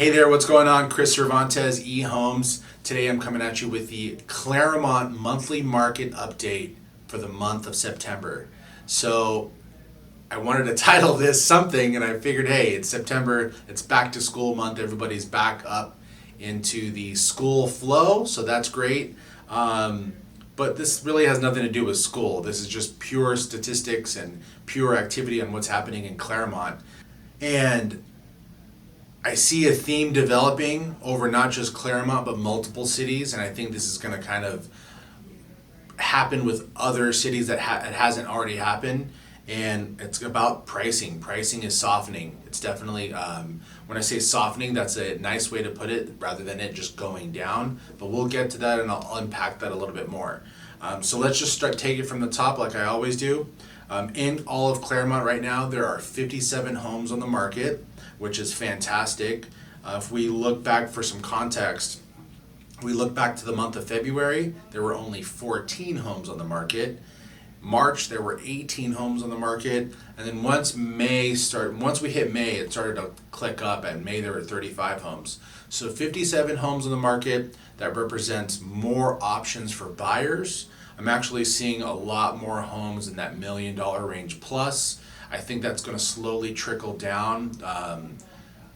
Hey there, what's going on? Chris Cervantez, eHomes. Today I'm coming at you with the Claremont monthly market update for the month of September. So I wanted to title this something, and I figured, hey, it's September, it's back to school month, everybody's back up into the school flow, so that's great. But this really has nothing to do with school. This is just pure statistics and pure activity on what's happening in Claremont. And I see a theme developing over not just Claremont, but multiple cities, and I think this is going to kind of happen with other cities that it hasn't already happened. And it's about pricing. Pricing is softening. It's definitely, when I say softening, that's a nice way to put it rather than it just going down. But we'll get to that and I'll unpack that a little bit more. So let's just take it from the top like I always do. In all of Claremont right now, there are 57 homes on the market, which is fantastic. If we look back for some context, we look back to the month of February, there were only 14 homes on the market. March, there were 18 homes on the market, and then once we hit May, it started to click up. At May, there were 35 homes. So 57 homes on the market, that represents more options for buyers. I'm actually seeing a lot more homes in that $1 million range plus. I think that's going to slowly trickle down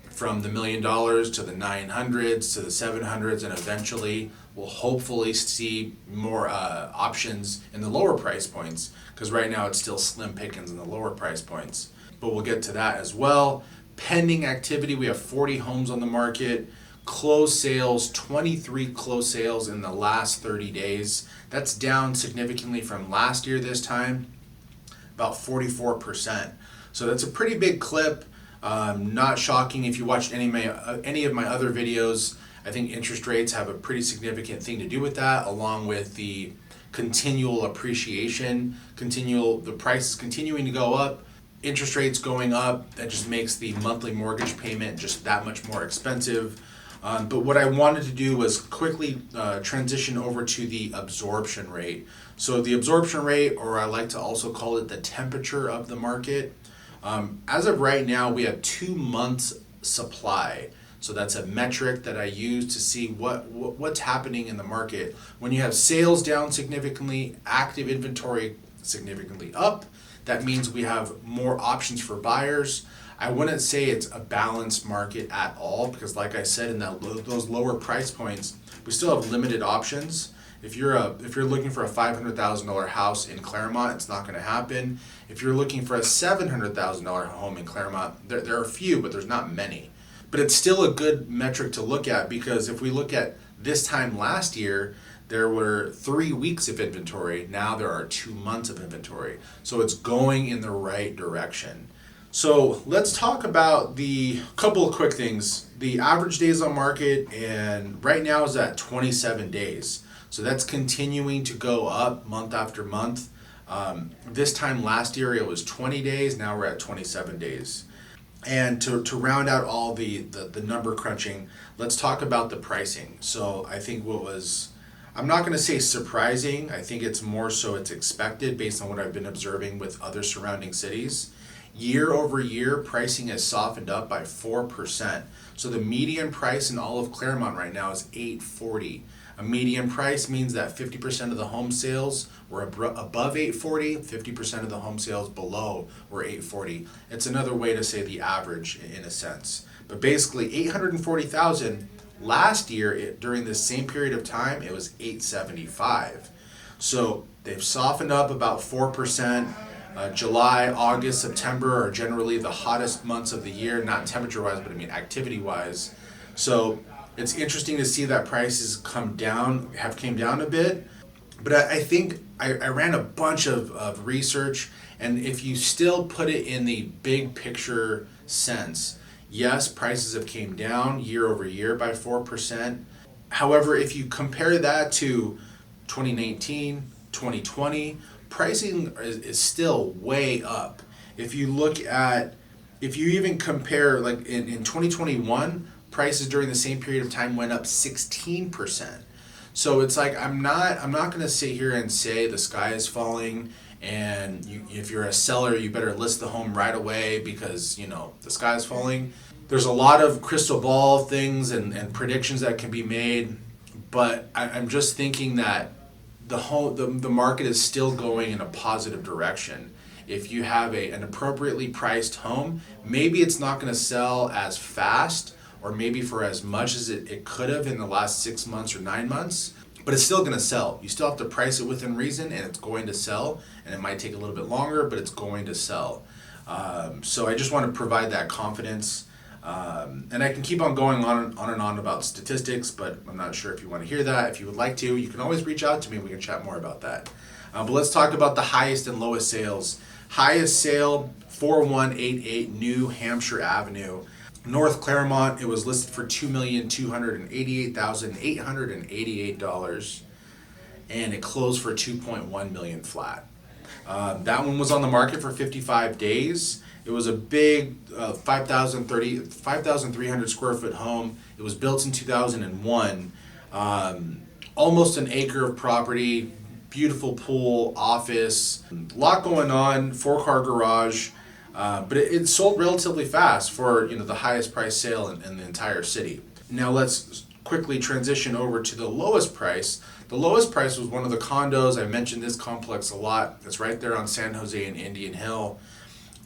from the $1 million to the 900s to the 700s, and eventually we'll hopefully see more options in the lower price points, because right now it's still slim pickings in the lower price points. But we'll get to that as well. Pending activity, we have 40 homes on the market. Closed sales, 23 closed sales in the last 30 days. That's down significantly from last year this time, about 44%. So that's a pretty big clip. Not shocking if you watched any of my other videos. I think interest rates have a pretty significant thing to do with that, along with the continual appreciation, the prices continuing to go up, interest rates going up. That just makes the monthly mortgage payment just that much more expensive. But what I wanted to do was quickly transition over to the absorption rate. So the absorption rate, or I like to also call it the temperature of the market. As of right now, we have 2 months supply. So that's a metric that I use to see what's happening in the market. When you have sales down significantly, active inventory significantly up, that means we have more options for buyers. I wouldn't say it's a balanced market at all, because like I said, in those lower price points, we still have limited options. If you're looking for a $500,000 house in Claremont, it's not going to happen. If you're looking for a $700,000 home in Claremont, there are a few, but there's not many. But it's still a good metric to look at, because if we look at this time last year, there were 3 weeks of inventory. Now there are 2 months of inventory. So it's going in the right direction. So let's talk about the couple of quick things. The average days on market, and right now is at 27 days. So that's continuing to go up month after month. This time last year it was 20 days, now we're at 27 days. And to round out all the number crunching, let's talk about the pricing. So I think I'm not going to say surprising, I think it's more so it's expected based on what I've been observing with other surrounding cities. Year over year, pricing has softened up by 4%. So the median price in all of Claremont right now is $840. A median price means that 50% of the home sales were above $840, 50% of the home sales below were $840. It's another way to say the average in a sense. But basically $840,000 last year, during this same period of time, it was $875. So they've softened up about 4%. July, August, September are generally the hottest months of the year, not temperature-wise, but I mean activity-wise. So it's interesting to see that prices came down a bit. But I think I ran a bunch of research, and if you still put it in the big picture sense, yes, prices have came down year over year by 4%. However, if you compare that to 2019, 2020, pricing is still way up. If you even compare, like in 2021, prices during the same period of time went up 16%. So it's like I'm not going to sit here and say the sky is falling and if you're a seller, you better list the home right away because the sky is falling. There's a lot of crystal ball things and predictions that can be made, but I'm just thinking that the market is still going in a positive direction. If you have an appropriately priced home, maybe it's not going to sell as fast or maybe for as much as it could have in the last 6 months or 9 months, but it's still going to sell. You still have to price it within reason, and it's going to sell, and it might take a little bit longer, but it's going to sell. So I just want to provide that confidence. And I can keep on going on and on about statistics, but I'm not sure if you want to hear that. If you would like to, you can always reach out to me. We can chat more about that. But let's talk about the highest and lowest sales. Highest sale, 4188 New Hampshire Avenue, North Claremont. It was listed for $2,288,888, and it closed for $2.1 million flat. That one was on the market for 55 days. It was a big 5,300 square foot home. It was built in 2001. Almost an acre of property, beautiful pool, office, a lot going on, 4-car garage. But it sold relatively fast for the highest price sale in the entire city. Now let's quickly transition over to the lowest price. The lowest price was one of the condos. I mentioned this complex a lot. It's right there on San Jose and Indian Hill.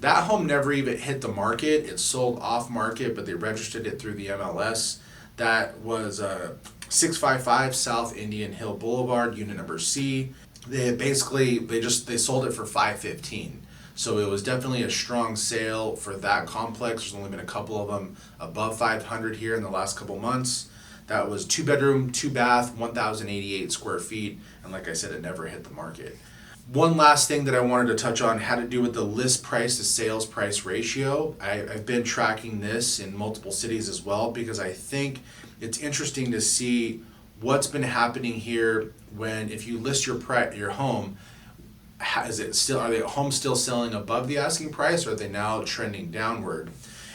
That home never even hit the market. It sold off market, but they registered it through the MLS. That was 655 South Indian Hill Boulevard, unit number C. They sold it for $515. So it was definitely a strong sale for that complex. There's only been a couple of them above 500 here in the last couple months. That was 2-bedroom, 2-bath, 1,088 square feet, and like I said, it never hit the market. One last thing that I wanted to touch on had to do with the list price to sales price ratio. I've been tracking this in multiple cities as well because I think it's interesting to see what's been happening here if you list your home. Are the homes still selling above the asking price, or are they now trending downward?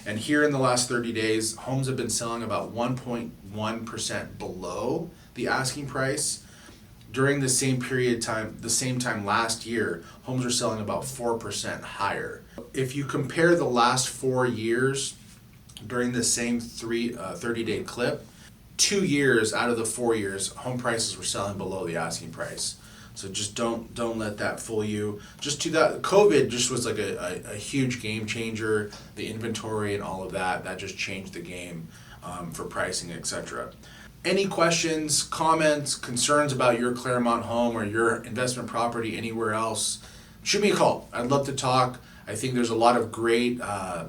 And here in the last 30 days, homes have been selling about 1.1% below the asking price. During the same time last year, homes are selling about 4% higher. If you compare the last 4 years during the same 30-day clip, 2 years out of the 4 years, home prices were selling below the asking price. So just don't let that fool you. COVID just was like a huge game changer. The inventory and all of that just changed the game for pricing, etc. Any questions, comments, concerns about your Claremont home or your investment property anywhere else, shoot me a call. I'd love to talk. I think there's a lot of great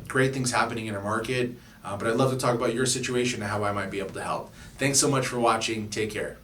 things happening in our market, but I'd love to talk about your situation and how I might be able to help. Thanks so much for watching. Take care.